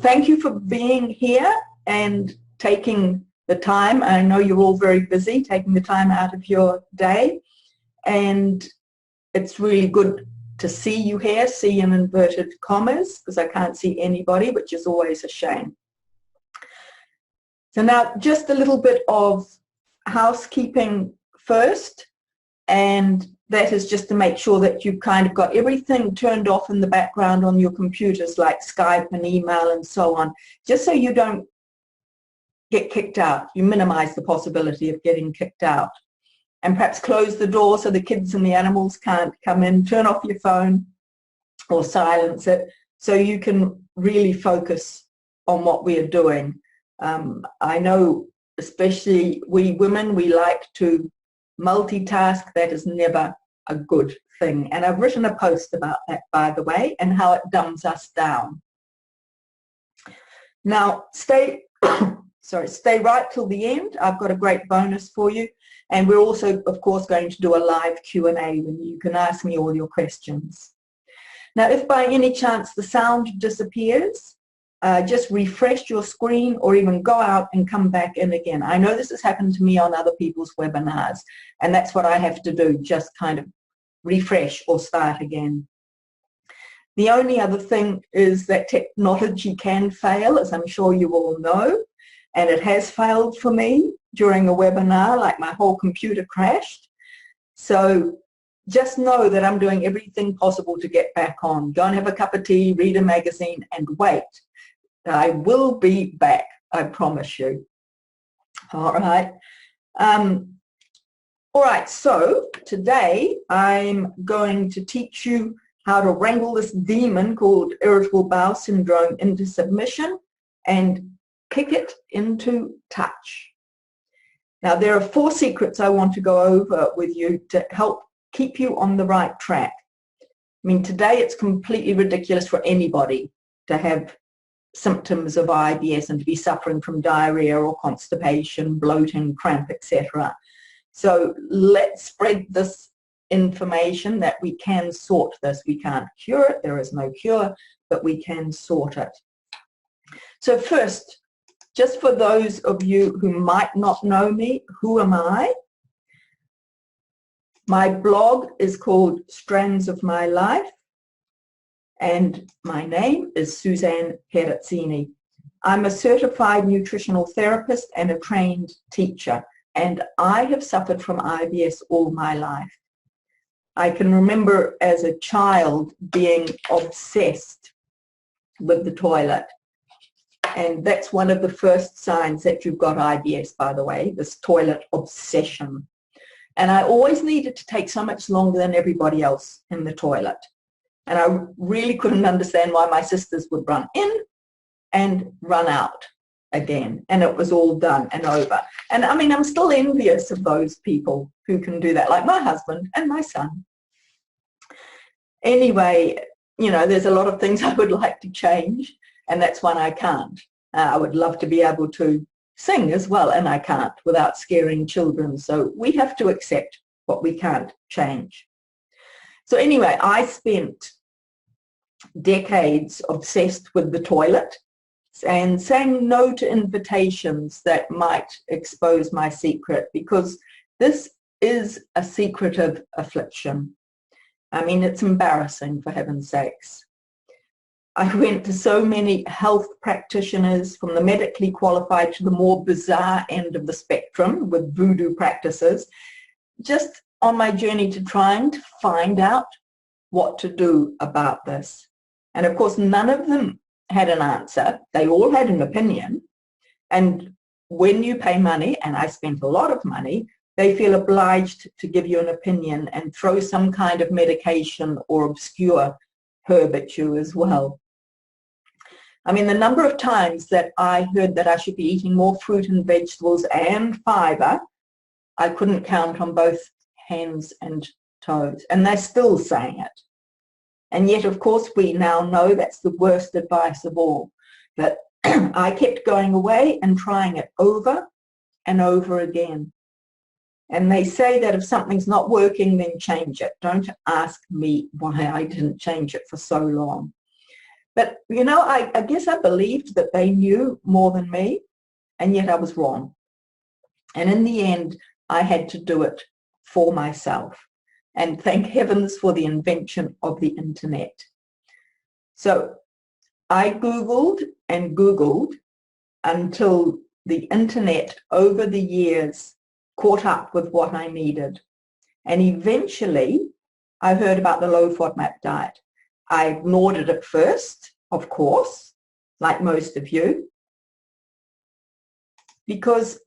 thank you for being here and taking the time. I know you're all very busy, taking the time out of your day, and it's really good to see you here, see in inverted commas, because I can't see anybody, which is always a shame. So now just a little bit of housekeeping first, and that is just to make sure that you've kind of got everything turned off in the background on your computers, like Skype and email and so on, just so you don't get kicked out. You minimize the possibility of getting kicked out. And perhaps close the door so the kids and the animals can't come in. Turn off your phone or silence it so you can really focus on what we are doing. I know especially we women, we like to multitask. That is never a good thing. And I've written a post about that, by the way, and how it dumbs us down. Now, stay right till the end. I've got a great bonus for you. And we're also, of course, going to do a live Q&A when you can ask me all your questions. Now, if by any chance the sound disappears, just refresh your screen or even go out and come back in again. I know this has happened to me on other people's webinars, and that's what I have to do, just kind of refresh or start again. The only other thing is that technology can fail, as I'm sure you all know, and it has failed for me during a webinar, like my whole computer crashed. So just know that I'm doing everything possible to get back on. Go and have a cup of tea, read a magazine, and wait. I will be back, I promise you. All right. All right, so today I'm going to teach you how to wrangle this demon called irritable bowel syndrome into submission and kick it into touch. Now, there are 4 secrets I want to go over with you to help keep you on the right track. I mean, today it's completely ridiculous for anybody to have symptoms of IBS and to be suffering from diarrhea or constipation, bloating, cramp, etc. So let's spread this information that we can sort this. We can't cure it, there is no cure, but we can sort it. So first, just for those of you who might not know me, who am I? My blog is called Strands of My Life, and my name is Suzanne Perazzini. I'm a certified nutritional therapist and a trained teacher, and I have suffered from IBS all my life. I can remember as a child being obsessed with the toilet. And that's one of the first signs that you've got IBS, by the way, this toilet obsession. And I always needed to take so much longer than everybody else in the toilet. And I really couldn't understand why my sisters would run in and run out again. And it was all done and over. And I mean, I'm still envious of those people who can do that, like my husband and my son. Anyway, you know, there's a lot of things I would like to change, and that's one I can't. I would love to be able to sing as well, and I can't without scaring children. So we have to accept what we can't change. So anyway, I spent decades obsessed with the toilet and saying no to invitations that might expose my secret, because this is a secretive affliction. I mean, it's embarrassing, for heaven's sakes. I went to so many health practitioners, from the medically qualified to the more bizarre end of the spectrum with voodoo practices, just on my journey to trying to find out what to do about this. And of course, none of them had an answer. They all had an opinion. And when you pay money, and I spent a lot of money, they feel obliged to give you an opinion and throw some kind of medication or obscure herb at you as well. I mean, the number of times that I heard that I should be eating more fruit and vegetables and fiber, I couldn't count on both hands and toes. And they're still saying it. And yet, of course, we now know that's the worst advice of all. But I kept going away and trying it over and over again. And they say that if something's not working, then change it. Don't ask me why I didn't change it for so long. But, you know, I guess I believed that they knew more than me, and yet I was wrong. And in the end, I had to do it for myself. And thank heavens for the invention of the internet. So I Googled and Googled until the internet over the years caught up with what I needed. And eventually, I heard about the low FODMAP diet. I ignored it at first, of course, like most of you, because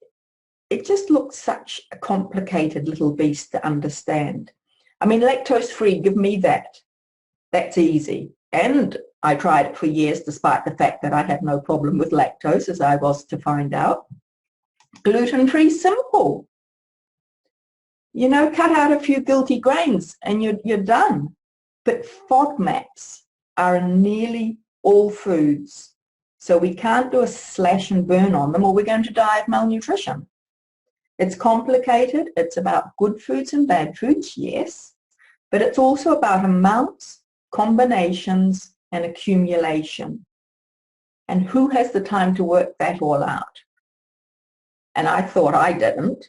it just looks such a complicated little beast to understand. I mean, lactose-free, give me that. That's easy. And I tried it for years, despite the fact that I had no problem with lactose, as I was to find out. Gluten-free, simple. You know, cut out a few guilty grains and you're done. But FODMAPs are in nearly all foods. So we can't do a slash and burn on them or we're going to die of malnutrition. It's complicated. It's about good foods and bad foods, yes. But it's also about amounts, combinations, and accumulation. And who has the time to work that all out? And I thought I didn't.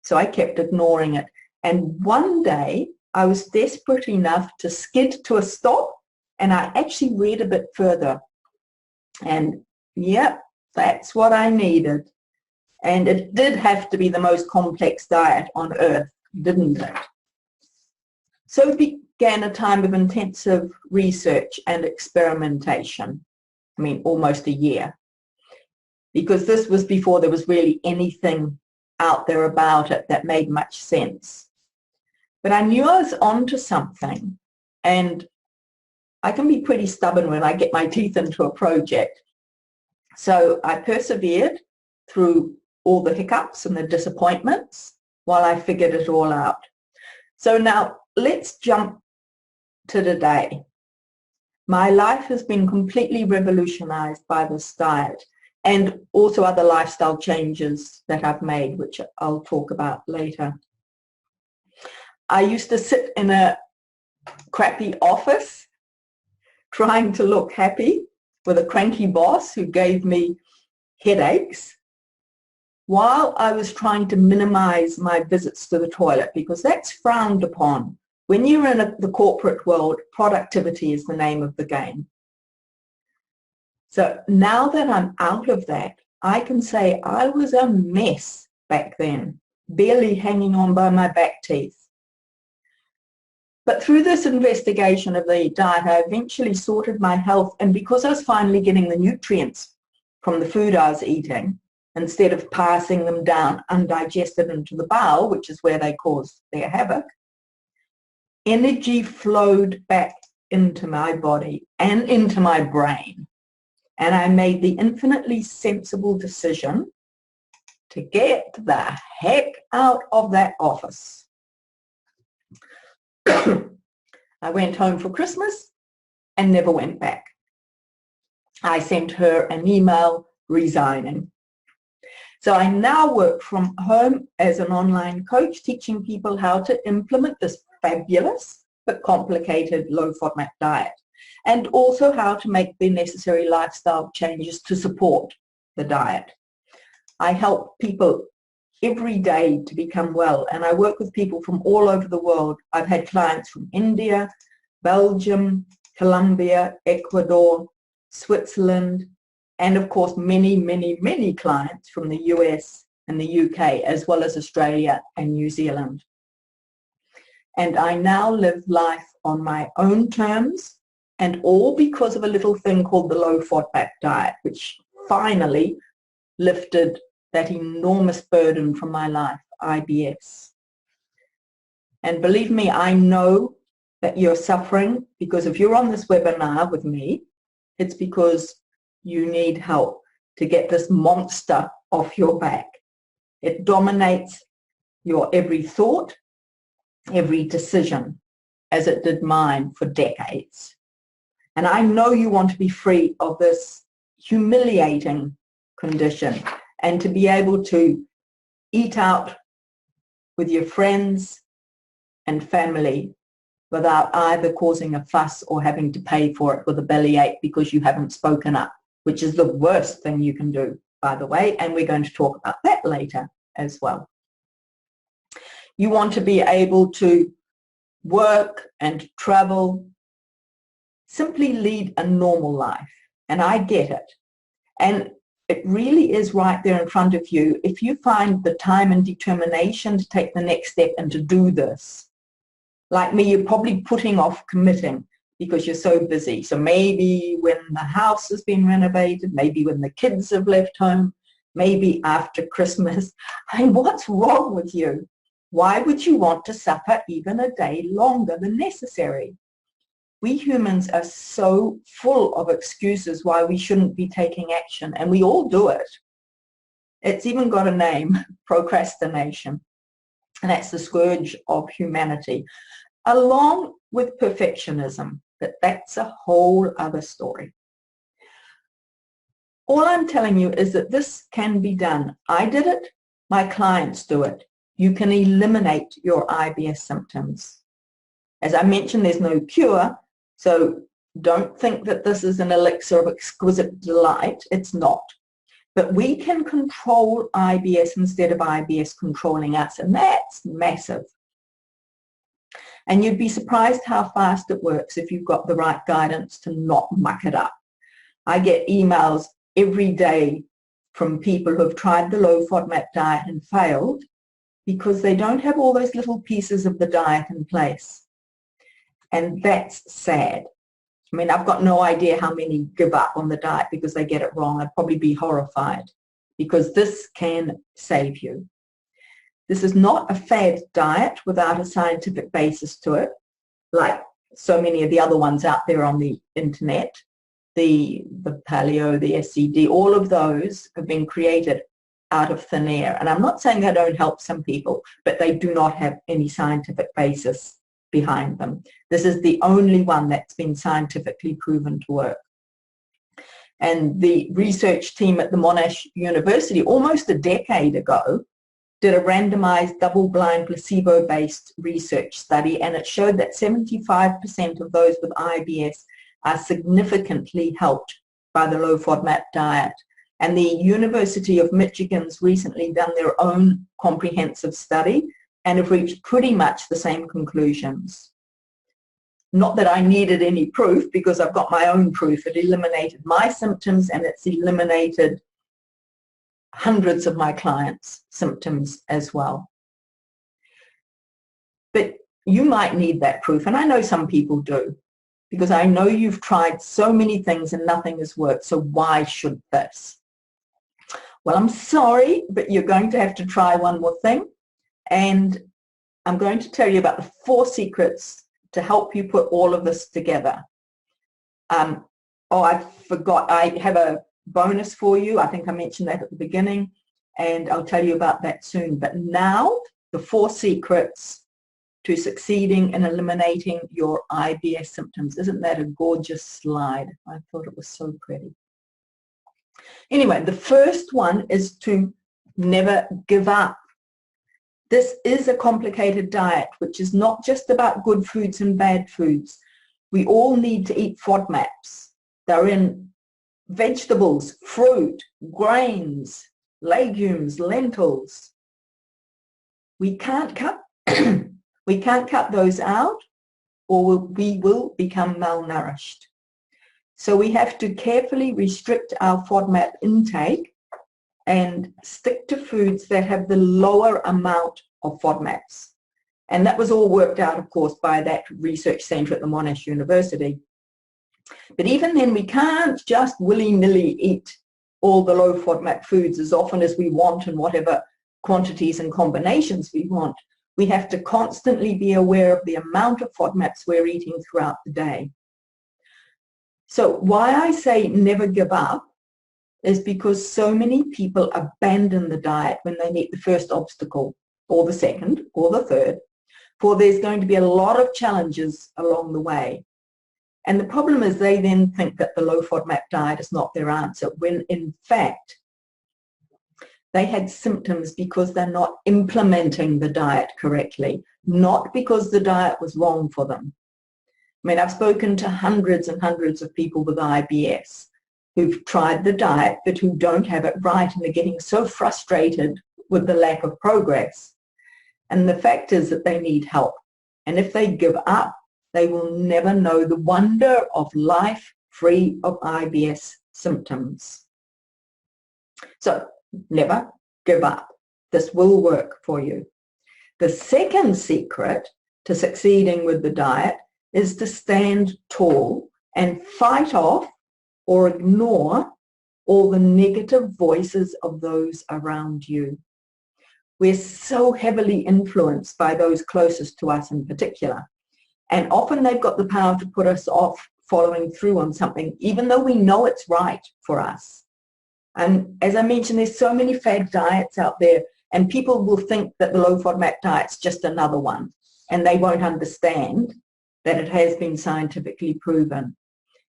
So I kept ignoring it. And one day I was desperate enough to skid to a stop, and I actually read a bit further. And yep, that's what I needed. And it did have to be the most complex diet on earth, didn't it? So it began a time of intensive research and experimentation. I mean, almost a year. Because this was before there was really anything out there about it that made much sense. But I knew I was onto something, and I can be pretty stubborn when I get my teeth into a project. So I persevered through all the hiccups and the disappointments while I figured it all out. So now let's jump to today. My life has been completely revolutionized by this diet, and also other lifestyle changes that I've made, which I'll talk about later. I used to sit in a crappy office trying to look happy with a cranky boss who gave me headaches while I was trying to minimize my visits to the toilet, because that's frowned upon. When you're in the corporate world, productivity is the name of the game. So now that I'm out of that, I can say I was a mess back then, barely hanging on by my back teeth. But through this investigation of the diet, I eventually sorted my health, and because I was finally getting the nutrients from the food I was eating, instead of passing them down undigested into the bowel, which is where they cause their havoc, energy flowed back into my body and into my brain. And I made the infinitely sensible decision to get the heck out of that office. I went home for Christmas and never went back. I sent her an email resigning. So I now work from home as an online coach, teaching people how to implement this fabulous but complicated low FODMAP diet, and also how to make the necessary lifestyle changes to support the diet. I help people every day to become well, and I work with people from all over the world. I've had clients from India, Belgium, Colombia, Ecuador, Switzerland, and of course many, many, many clients from the US and the UK, as well as Australia and New Zealand. And I now live life on my own terms, and all because of a little thing called the low FODMAP diet, which finally lifted that enormous burden from my life, IBS. And believe me, I know that you're suffering, because if you're on this webinar with me, it's because you need help to get this monster off your back. It dominates your every thought, every decision, as it did mine for decades. And I know you want to be free of this humiliating condition and to be able to eat out with your friends and family without either causing a fuss or having to pay for it with a bellyache because you haven't spoken up, which is the worst thing you can do, by the way, and we're going to talk about that later as well. You want to be able to work and travel, simply lead a normal life, and I get it. And it really is right there in front of you. If you find the time and determination to take the next step and to do this, like me, you're probably putting off committing because you're so busy. So maybe when the house has been renovated, maybe when the kids have left home, maybe after Christmas. I mean, what's wrong with you? Why would you want to suffer even a day longer than necessary? We humans are so full of excuses why we shouldn't be taking action, and we all do it. It's even got a name, procrastination, and that's the scourge of humanity, along with perfectionism, but that's a whole other story. All I'm telling you is that this can be done. I did it. My clients do it. You can eliminate your IBS symptoms. As I mentioned, there's no cure, so don't think that this is an elixir of exquisite delight. It's not. But we can control IBS instead of IBS controlling us, and that's massive. And you'd be surprised how fast it works if you've got the right guidance to not muck it up. I get emails every day from people who have tried the low FODMAP diet and failed because they don't have all those little pieces of the diet in place. And that's sad. I mean, I've got no idea how many give up on the diet because they get it wrong. I'd probably be horrified, because this can save you. This is not a fad diet without a scientific basis to it, like so many of the other ones out there on the internet. The paleo, the SCD, all of those have been created out of thin air. And I'm not saying they don't help some people, but they do not have any scientific basis behind them. This is the only one that's been scientifically proven to work. And the research team at the Monash University almost a decade ago did a randomized double-blind placebo-based research study, and it showed that 75% of those with IBS are significantly helped by the low FODMAP diet. And the University of Michigan's recently done their own comprehensive study and have reached pretty much the same conclusions. Not that I needed any proof, because I've got my own proof. It eliminated my symptoms, and it's eliminated hundreds of my clients' symptoms as well. But you might need that proof, and I know some people do, because I know you've tried so many things and nothing has worked, so why should this? Well, I'm sorry, but you're going to have to try one more thing, and I'm going to tell you about the 4 secrets to help you put all of this together. Oh, I forgot, I have a bonus for you. I think I mentioned that at the beginning, and I'll tell you about that soon. But now, the 4 secrets to succeeding in eliminating your IBS symptoms. Isn't that a gorgeous slide? I thought it was so pretty. Anyway, the first one is to never give up. This is a complicated diet, which is not just about good foods and bad foods. We all need to eat FODMAPs. They're in vegetables, fruit, grains, legumes, lentils. We can't cut we can't cut those out, or we will become malnourished. So we have to carefully restrict our FODMAP intake and stick to foods that have the lower amount of FODMAPs. And that was all worked out, of course, by that research center at the Monash University. But even then, we can't just willy-nilly eat all the low FODMAP foods as often as we want and whatever quantities and combinations we want. We have to constantly be aware of the amount of FODMAPs we're eating throughout the day. So why I say never give up is because so many people abandon the diet when they meet the first obstacle, or the second, or the third, for there's going to be a lot of challenges along the way. And the problem is they then think that the low FODMAP diet is not their answer, when in fact They had symptoms because they're not implementing the diet correctly, not because the diet was wrong for them. I mean, I've spoken to hundreds and hundreds of people with IBS who've tried the diet but who don't have it right, and they're getting so frustrated with the lack of progress. And the fact is that they need help. And if they give up, they will never know the wonder of life free of IBS symptoms. So never give up. This will work for you. The second secret to succeeding with the diet is to stand tall and fight off or ignore all the negative voices of those around you. We're so heavily influenced by those closest to us in particular. And often they've got the power to put us off following through on something, even though we know it's right for us. And as I mentioned, there's so many fad diets out there, and people will think that the low FODMAP diet's just another one, and they won't understand that it has been scientifically proven.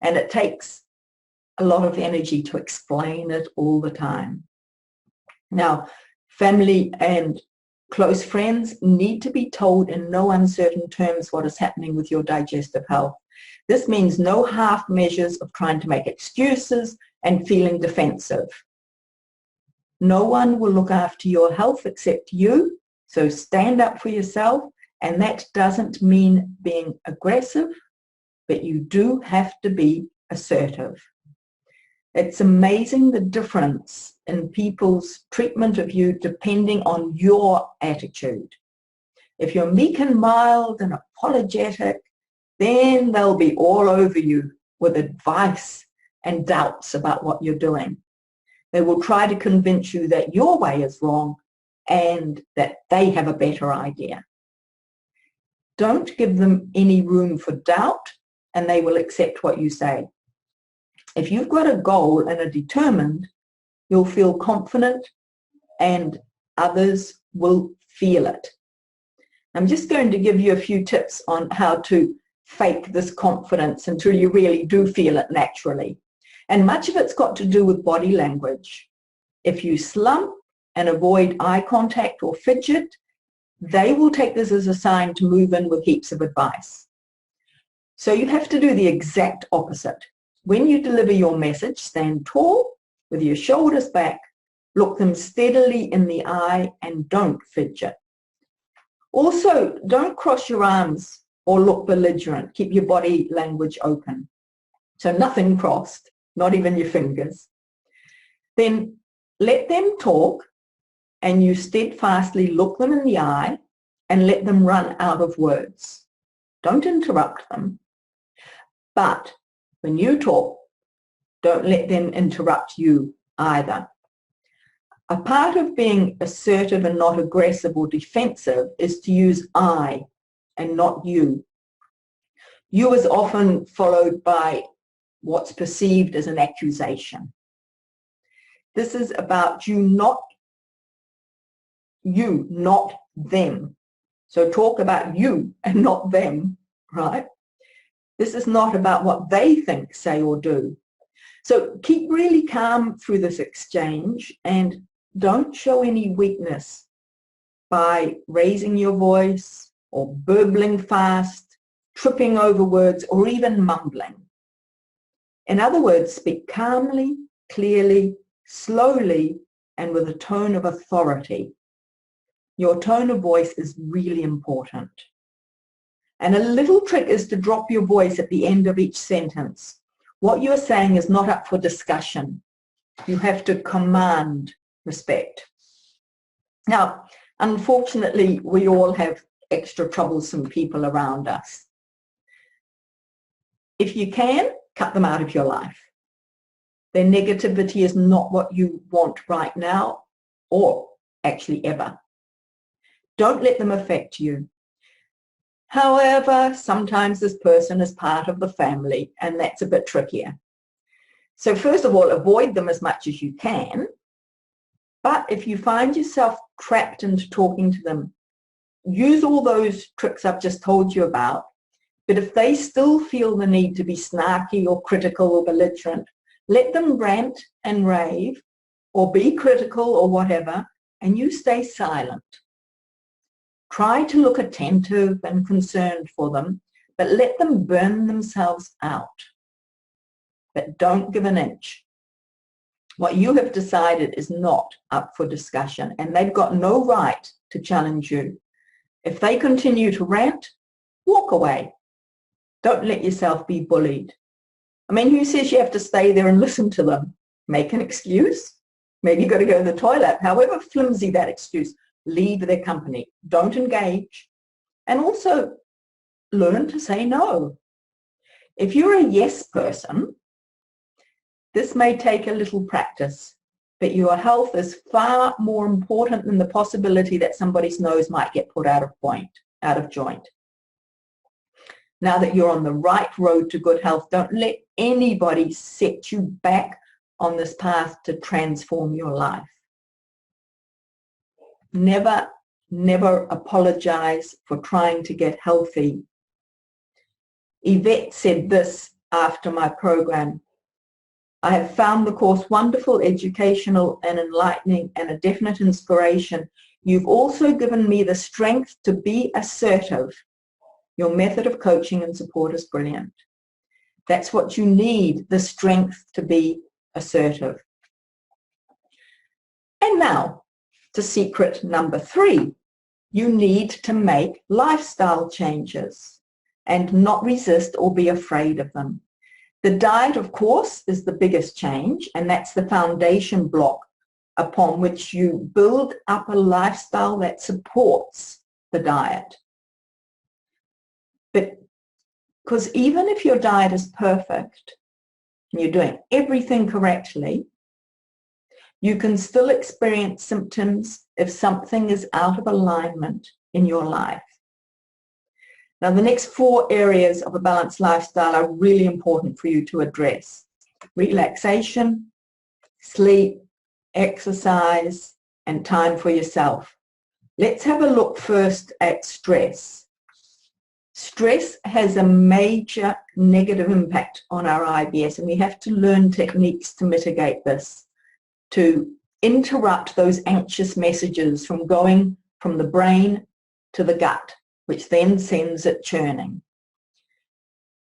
And it takes a lot of energy to explain it all the time. Now, family and close friends need to be told in no uncertain terms what is happening with your digestive health. This means no half measures of trying to make excuses and feeling defensive. No one will look after your health except you, so stand up for yourself, and that doesn't mean being aggressive, but you do have to be assertive. It's amazing the difference in people's treatment of you depending on your attitude. If you're meek and mild and apologetic, then they'll be all over you with advice and doubts about what you're doing. They will try to convince you that your way is wrong and that they have a better idea. Don't give them any room for doubt, and they will accept what you say. If you've got a goal and are determined, you'll feel confident and others will feel it. I'm just going to give you a few tips on how to fake this confidence until you really do feel it naturally. And much of it's got to do with body language. If you slump and avoid eye contact or fidget, they will take this as a sign to move in with heaps of advice. So you have to do the exact opposite. When you deliver your message, stand tall with your shoulders back, look them steadily in the eye, and don't fidget. Also, don't cross your arms or look belligerent. Keep your body language open. So nothing crossed, not even your fingers. Then let them talk, and you steadfastly look them in the eye and let them run out of words. Don't interrupt them. But when you talk, don't let them interrupt you either. A part of being assertive and not aggressive or defensive is to use I and not you. You is often followed by what's perceived as an accusation. This is about you, not them. So talk about you and not them, right? This is not about what they think, say, or do. So keep really calm through this exchange and don't show any weakness by raising your voice or burbling fast, tripping over words, or even mumbling. In other words, speak calmly, clearly, slowly, and with a tone of authority. Your tone of voice is really important. And a little trick is to drop your voice at the end of each sentence. What you're saying is not up for discussion. You have to command respect. Now, unfortunately, we all have extra troublesome people around us. If you can, cut them out of your life. Their negativity is not what you want right now, or actually ever. Don't let them affect you. However, sometimes this person is part of the family, and that's a bit trickier. So first of all, avoid them as much as you can. But if you find yourself trapped into talking to them, use all those tricks I've just told you about. But if they still feel the need to be snarky or critical or belligerent, let them rant and rave, or be critical or whatever, and you stay silent. Try to look attentive and concerned for them, but let them burn themselves out. But don't give an inch. What you have decided is not up for discussion, and they've got no right to challenge you. If they continue to rant, walk away. Don't let yourself be bullied. I mean, who says you have to stay there and listen to them? Make an excuse. Maybe you've got to go to the toilet. However flimsy that excuse, leave their company. Don't engage. And also learn to say no. If you're a yes person, this may take a little practice, but your health is far more important than the possibility that somebody's nose might get put out of joint. Now that you're on the right road to good health, don't let anybody set you back on this path to transform your life. Never, never apologize for trying to get healthy. Yvette said this after my program: I have found the course wonderful, educational and enlightening, and a definite inspiration. You've also given me the strength to be assertive. Your method of coaching and support is brilliant. That's what you need, the strength to be assertive. And now to secret number 3. You need to make lifestyle changes and not resist or be afraid of them. The diet, of course, is the biggest change, and that's the foundation block upon which you build up a lifestyle that supports the diet. But because even if your diet is perfect and you're doing everything correctly, you can still experience symptoms if something is out of alignment in your life. Now, the next 4 areas of a balanced lifestyle are really important for you to address: relaxation, sleep, exercise, and time for yourself. Let's have a look first at stress. Stress has a major negative impact on our IBS, and we have to learn techniques to mitigate this, to interrupt those anxious messages from going from the brain to the gut, which then sends it churning.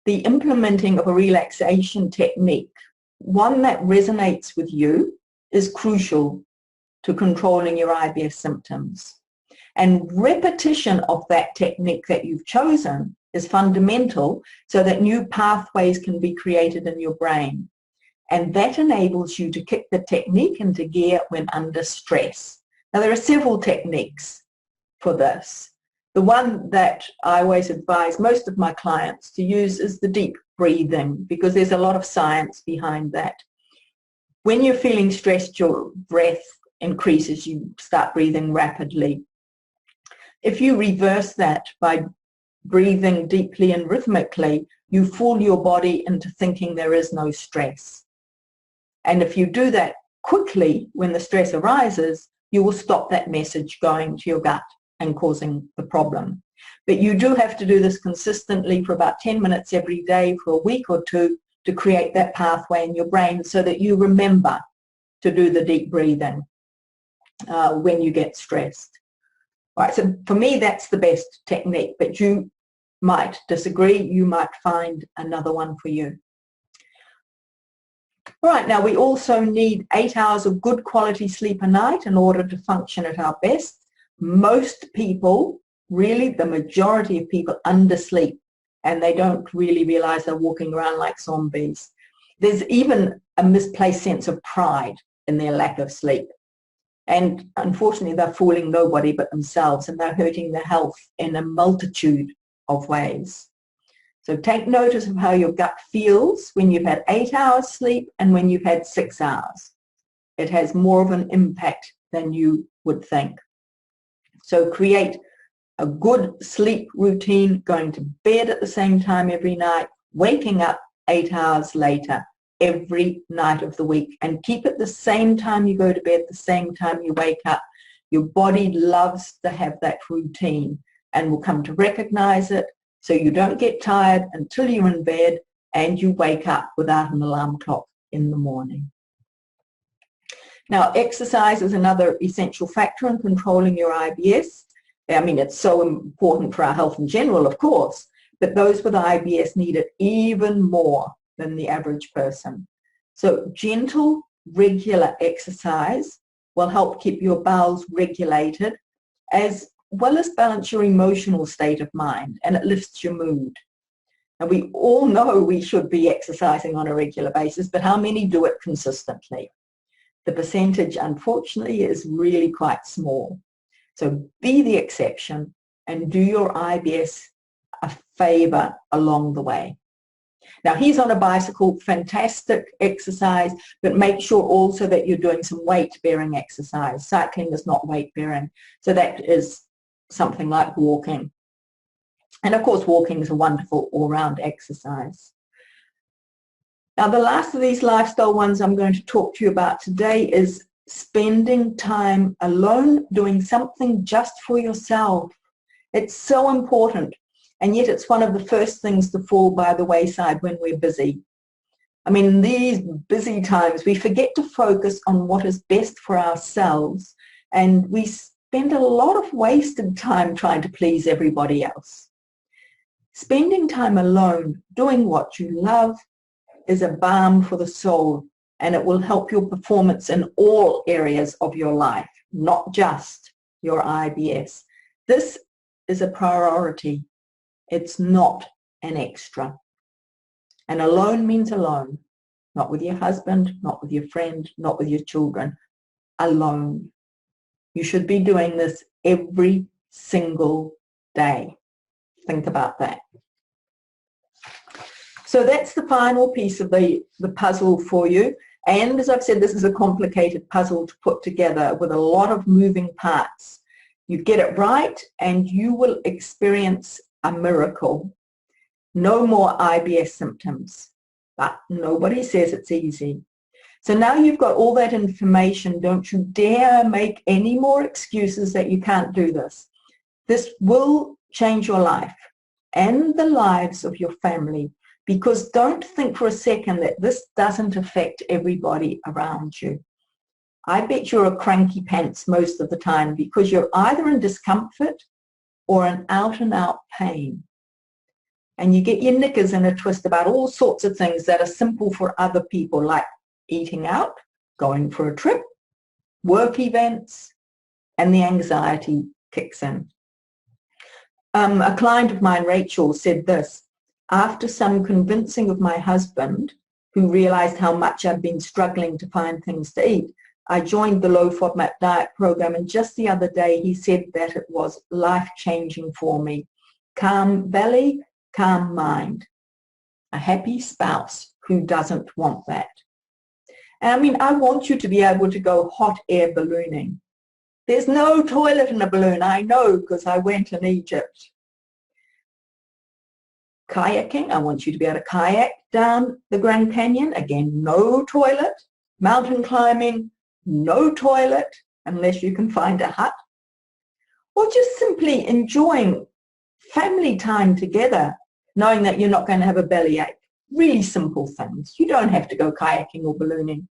The implementing of a relaxation technique, one that resonates with you, is crucial to controlling your IBS symptoms. And repetition of that technique that you've chosen is fundamental so that new pathways can be created in your brain. And that enables you to kick the technique into gear when under stress. Now, there are several techniques for this. The one that I always advise most of my clients to use is the deep breathing, because there's a lot of science behind that. When you're feeling stressed, your breath increases, you start breathing rapidly. If you reverse that by breathing deeply and rhythmically, you fool your body into thinking there is no stress. And if you do that quickly when the stress arises, you will stop that message going to your gut and causing the problem. But you do have to do this consistently for about 10 minutes every day for a week or 2 to create that pathway in your brain so that you remember to do the deep breathing when you get stressed. All right, so for me, that's the best technique, but you might disagree. You might find another one for you. All right, now we also need 8 hours of good quality sleep a night in order to function at our best. Most people, really the majority of people, undersleep, and they don't really realize they're walking around like zombies. There's even a misplaced sense of pride in their lack of sleep. And unfortunately, they're fooling nobody but themselves, and they're hurting their health in a multitude of ways. So take notice of how your gut feels when you've had 8 hours sleep and when you've had 6 hours. It has more of an impact than you would think. So create a good sleep routine, going to bed at the same time every night, waking up 8 hours later every night of the week, and keep it the same time you go to bed, the same time you wake up. Your body loves to have that routine and will come to recognize it, so you don't get tired until you're in bed and you wake up without an alarm clock in the morning. Now, exercise is another essential factor in controlling your IBS. I mean, it's so important for our health in general, of course, but those with IBS need it even more than the average person. So gentle, regular exercise will help keep your bowels regulated, as well as balance your emotional state of mind, and it lifts your mood. And we all know we should be exercising on a regular basis, but how many do it consistently? The percentage, unfortunately, is really quite small. So be the exception and do your IBS a favor along the way. Now, he's on a bicycle, fantastic exercise, but make sure also that you're doing some weight-bearing exercise. Cycling is not weight-bearing, so that is something like walking. And of course, walking is a wonderful all-round exercise. Now, the last of these lifestyle ones I'm going to talk to you about today is spending time alone, doing something just for yourself. It's so important, and yet it's one of the first things to fall by the wayside when we're busy. I mean, in these busy times, we forget to focus on what is best for ourselves, and we spend a lot of wasted time trying to please everybody else. Spending time alone, doing what you love, is a balm for the soul, and it will help your performance in all areas of your life, not just your IBS. This is a priority. It's not an extra. And alone means alone, not with your husband, not with your friend, not with your children, alone. You should be doing this every single day. Think about that. So that's the final piece of the puzzle for you. And as I've said, this is a complicated puzzle to put together with a lot of moving parts. You get it right and you will experience a miracle. No more IBS symptoms, but nobody says it's easy. So now you've got all that information, don't you dare make any more excuses that you can't do this. This will change your life and the lives of your family, because don't think for a second that this doesn't affect everybody around you. I bet you're a cranky pants most of the time because you're either in discomfort or in out-and-out pain. And you get your knickers in a twist about all sorts of things that are simple for other people, like eating out, going for a trip, work events, and the anxiety kicks in. A client of mine, Rachel, said this: after some convincing of my husband, who realized how much I'd been struggling to find things to eat, I joined the low FODMAP diet program, and just the other day he said that it was life-changing for me. Calm belly, calm mind. A happy spouse who doesn't want that. And I mean, I want you to be able to go hot air ballooning. There's no toilet in a balloon, I know, because I went in Egypt. Kayaking, I want you to be able to kayak down the Grand Canyon. Again, no toilet. Mountain climbing, no toilet, unless you can find a hut. Or just simply enjoying family time together, knowing that you're not going to have a bellyache. Really simple things. You don't have to go kayaking or ballooning.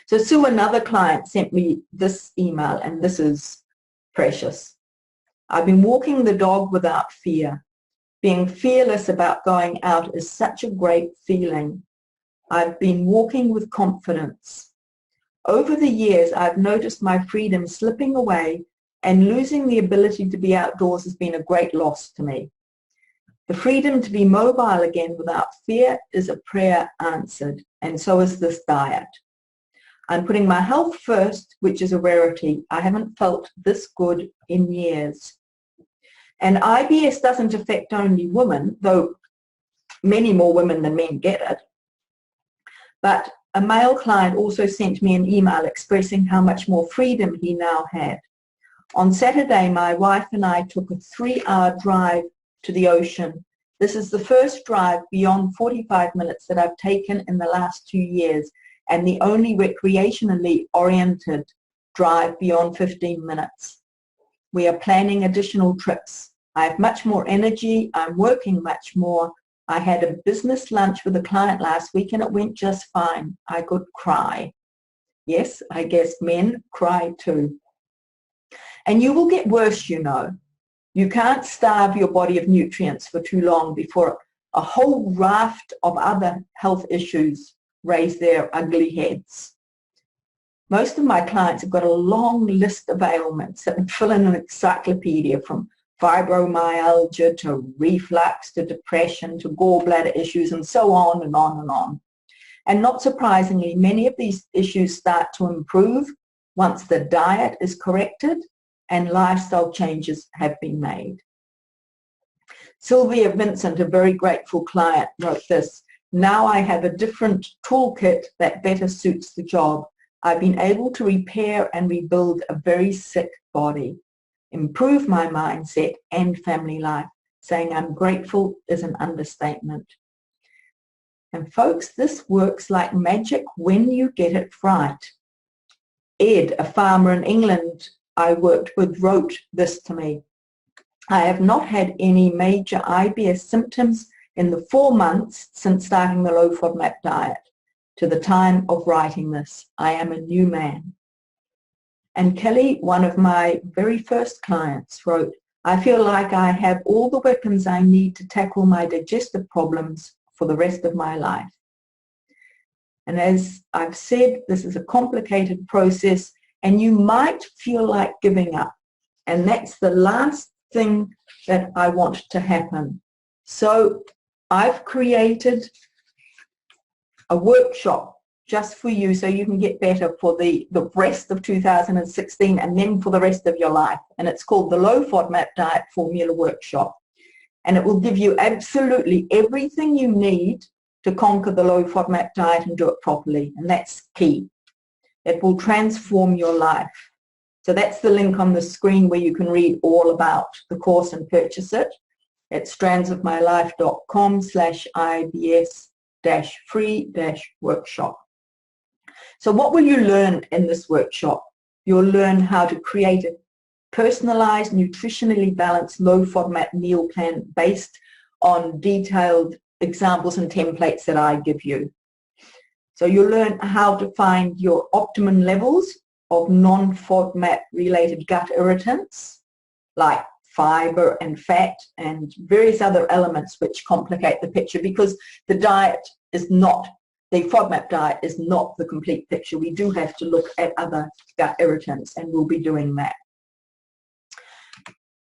So Sue, another client, sent me this email, and this is precious. I've been walking the dog without fear. Being fearless about going out is such a great feeling. I've been walking with confidence. Over the years, I've noticed my freedom slipping away, and losing the ability to be outdoors has been a great loss to me. The freedom to be mobile again without fear is a prayer answered, and so is this diet. I'm putting my health first, which is a rarity. I haven't felt this good in years. And IBS doesn't affect only women, though many more women than men get it. But a male client also sent me an email expressing how much more freedom he now had. On Saturday, my wife and I took a 3-hour drive to the ocean. This is the first drive beyond 45 minutes that I've taken in the last 2 years, and the only recreationally oriented drive beyond 15 minutes. We are planning additional trips. I have much more energy. I'm working much more. I had a business lunch with a client last week and it went just fine. I could cry. Yes, I guess men cry too. And you will get worse, you know. You can't starve your body of nutrients for too long before a whole raft of other health issues raise their ugly heads. Most of my clients have got a long list of ailments that would fill in an encyclopedia, from fibromyalgia to reflux to depression to gallbladder issues and so on and on and on. And not surprisingly, many of these issues start to improve once the diet is corrected and lifestyle changes have been made. Sylvia Vincent, a very grateful client, wrote this: "Now I have a different toolkit that better suits the job. I've been able to repair and rebuild a very sick body, improve my mindset and family life. Saying I'm grateful is an understatement." And folks, this works like magic when you get it right. Ed, a farmer in England I worked with, wrote this to me: "I have not had any major IBS symptoms in the 4 months since starting the low FODMAP diet. To the time of writing this, I am a new man." And Kelly, one of my very first clients, wrote, "I feel like I have all the weapons I need to tackle my digestive problems for the rest of my life." And as I've said, this is a complicated process and you might feel like giving up. And that's the last thing that I want to happen. So I've created a workshop just for you so you can get better for the rest of 2016 and then for the rest of your life. And it's called the Low FODMAP Diet Formula Workshop. And it will give you absolutely everything you need to conquer the low FODMAP diet and do it properly. And that's key. It will transform your life. So that's the link on the screen where you can read all about the course and purchase it. It's strandsofmylife.com/IBS-free-workshop. So what will you learn in this workshop? You'll learn how to create a personalized, nutritionally balanced low FODMAP meal plan based on detailed examples and templates that I give you. So you'll learn how to find your optimum levels of non-FODMAP related gut irritants like fiber and fat and various other elements which complicate the picture, because the diet is not, the FODMAP diet is not the complete picture. We do have to look at other gut irritants, and we'll be doing that.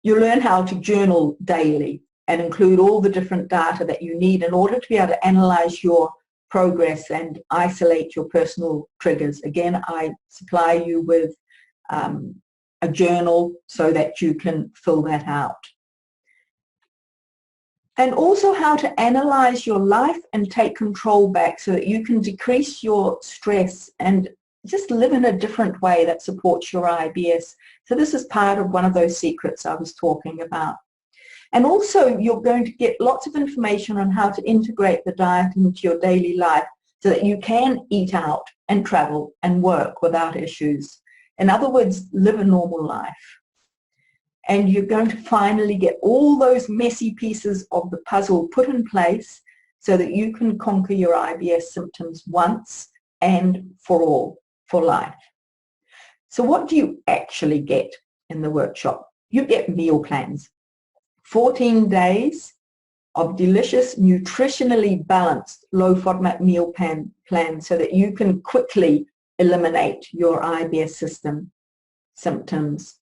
You'll learn how to journal daily and include all the different data that you need in order to be able to analyze your progress and isolate your personal triggers. Again, I supply you with a journal so that you can fill that out. And also how to analyze your life and take control back so that you can decrease your stress and just live in a different way that supports your IBS. So this is part of one of those secrets I was talking about. And also you're going to get lots of information on how to integrate the diet into your daily life so that you can eat out and travel and work without issues. In other words, live a normal life. And you're going to finally get all those messy pieces of the puzzle put in place so that you can conquer your IBS symptoms once and for all, for life. So what do you actually get in the workshop? You get meal plans. 14 days of delicious, nutritionally balanced low FODMAP meal plan so that you can quickly eliminate your IBS symptoms.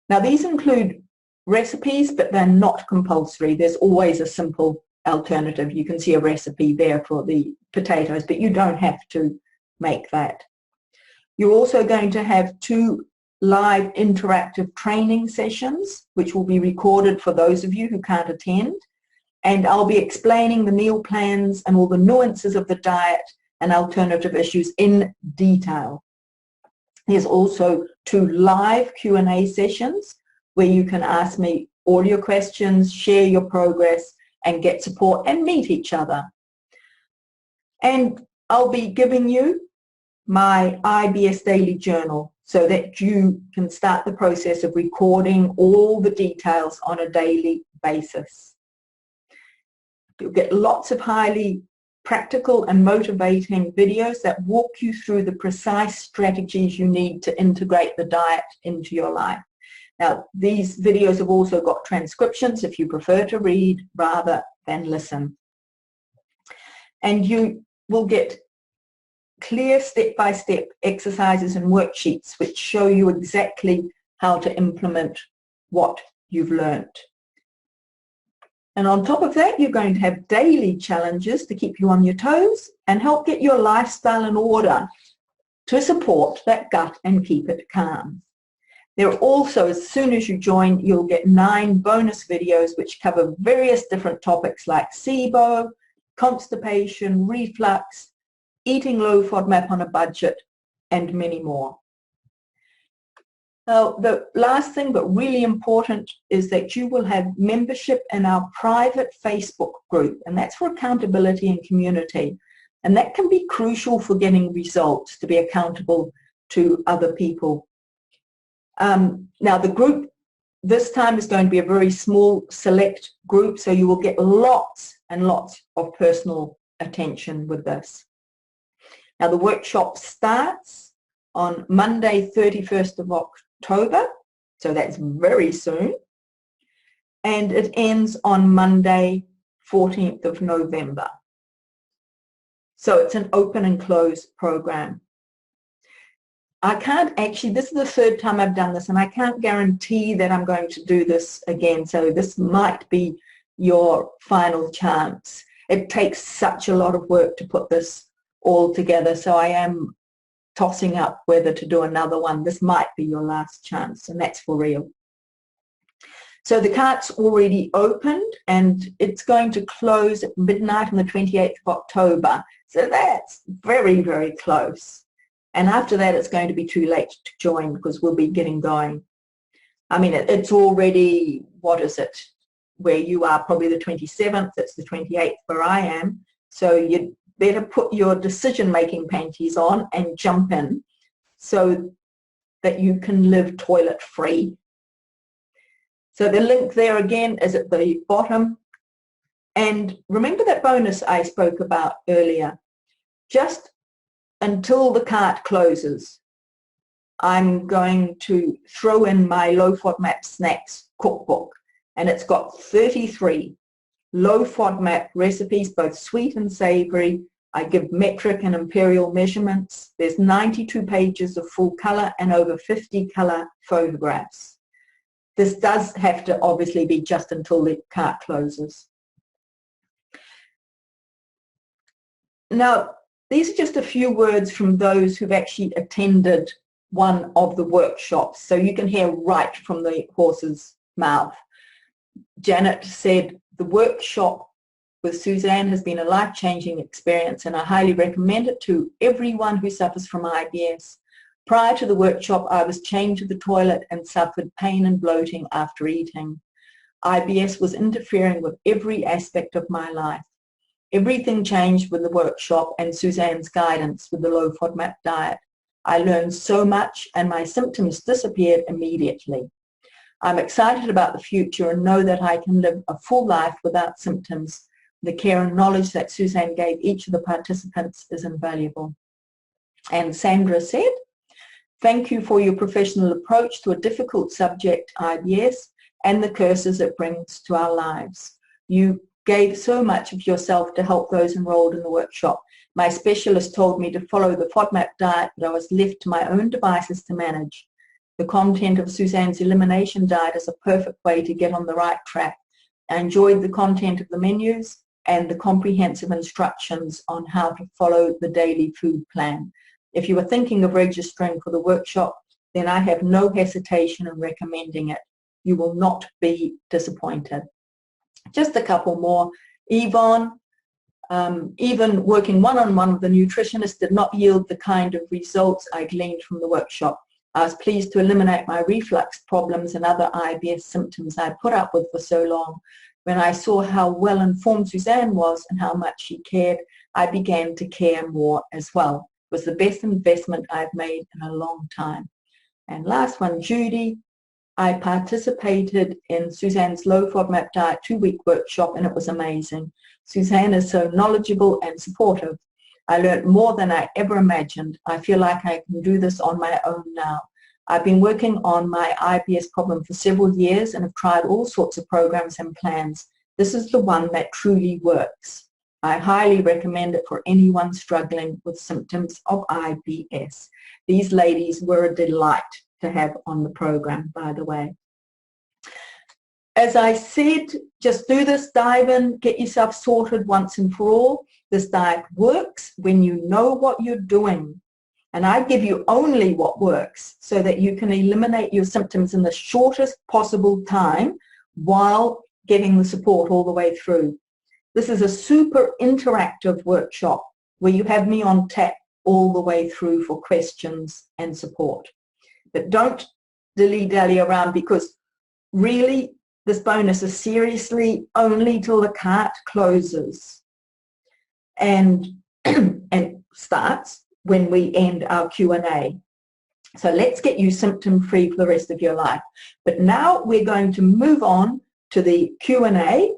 Now these include recipes, but they're not compulsory. There's always a simple alternative. You can see a recipe there for the potatoes, but you don't have to make that. You're also going to have 2 live interactive training sessions, which will be recorded for those of you who can't attend. And I'll be explaining the meal plans and all the nuances of the diet and alternative issues in detail. There's also 2 live Q&A sessions where you can ask me all your questions, share your progress, and get support and meet each other. And I'll be giving you my IBS daily journal so that you can start the process of recording all the details on a daily basis. You'll get lots of highly practical and motivating videos that walk you through the precise strategies you need to integrate the diet into your life. Now, these videos have also got transcriptions if you prefer to read rather than listen. And you will get clear step-by-step exercises and worksheets which show you exactly how to implement what you've learned. And on top of that, you're going to have daily challenges to keep you on your toes and help get your lifestyle in order to support that gut and keep it calm. There are also, as soon as you join, you'll get 9 bonus videos which cover various different topics like SIBO, constipation, reflux, eating low FODMAP on a budget, and many more. Now, the last thing, but really important, is that you will have membership in our private Facebook group, and that's for accountability and community. And that can be crucial for getting results, to be accountable to other people. Now, the group this time is going to be a very small, select group, so you will get lots and lots of personal attention with this. Now, the workshop starts on Monday, 31st of October, so that's very soon, and it ends on Monday, 14th of November. So it's an open and close program. I can't actually, this is the 3rd time I've done this, and I can't guarantee that I'm going to do this again, so this might be your final chance. It takes such a lot of work to put this all together, so I am tossing up whether to do another one. This might be your last chance, and that's for real. So the cart's already opened, and it's going to close at midnight on the 28th of October. So that's very, very close. And after that, it's going to be too late to join because we'll be getting going. I mean, it's already, what is it, where you are probably the 27th, it's the 28th where I am. So you'd better put your decision-making panties on and jump in so that you can live toilet-free. So the link there again is at the bottom. And remember that bonus I spoke about earlier. Just until the cart closes, I'm going to throw in my low FODMAP snacks cookbook, and it's got 33 low FODMAP recipes, both sweet and savory. I give metric and imperial measurements. There's 92 pages of full color and over 50 color photographs. This does have to obviously be just until the cart closes. Now, these are just a few words from those who've actually attended one of the workshops, so you can hear right from the horse's mouth. Janet said, "The workshop with Suzanne has been a life-changing experience, and I highly recommend it to everyone who suffers from IBS. Prior to the workshop, I was chained to the toilet and suffered pain and bloating after eating. IBS was interfering with every aspect of my life. Everything changed with the workshop and Suzanne's guidance with the low FODMAP diet. I learned so much and my symptoms disappeared immediately. I'm excited about the future and know that I can live a full life without symptoms. The care and knowledge that Suzanne gave each of the participants is invaluable." And Sandra said, "Thank you for your professional approach to a difficult subject, IBS, and the curses it brings to our lives. You gave so much of yourself to help those enrolled in the workshop. My specialist told me to follow the FODMAP diet, but I was left to my own devices to manage. The content of Suzanne's elimination diet is a perfect way to get on the right track. I enjoyed the content of the menus and the comprehensive instructions on how to follow the daily food plan. If you are thinking of registering for the workshop, then I have no hesitation in recommending it. You will not be disappointed." Just a couple more. Yvonne, even working one-on-one with a nutritionist did not yield the kind of results I gleaned from the workshop. I was pleased to eliminate my reflux problems and other IBS symptoms I put up with for so long. When I saw how well informed Suzanne was and how much she cared, I began to care more as well. It was the best investment I've made in a long time. And last one, Judy. I participated in Suzanne's low FODMAP diet 2-week workshop, and it was amazing. Suzanne is so knowledgeable and supportive. I learned more than I ever imagined. I feel like I can do this on my own now. I've been working on my IBS problem for several years and have tried all sorts of programs and plans. This is the one that truly works. I highly recommend it for anyone struggling with symptoms of IBS. These ladies were a delight to have on the program, by the way. As I said, just do this, dive in, get yourself sorted once and for all. This diet works when you know what you're doing. And I give you only what works so that you can eliminate your symptoms in the shortest possible time while getting the support all the way through. This is a super interactive workshop where you have me on tap all the way through for questions and support. But don't dilly-dally around, because really this bonus is seriously only till the cart closes and starts when we end our Q&A. So let's get you symptom-free for the rest of your life. But now we're going to move on to the Q&A,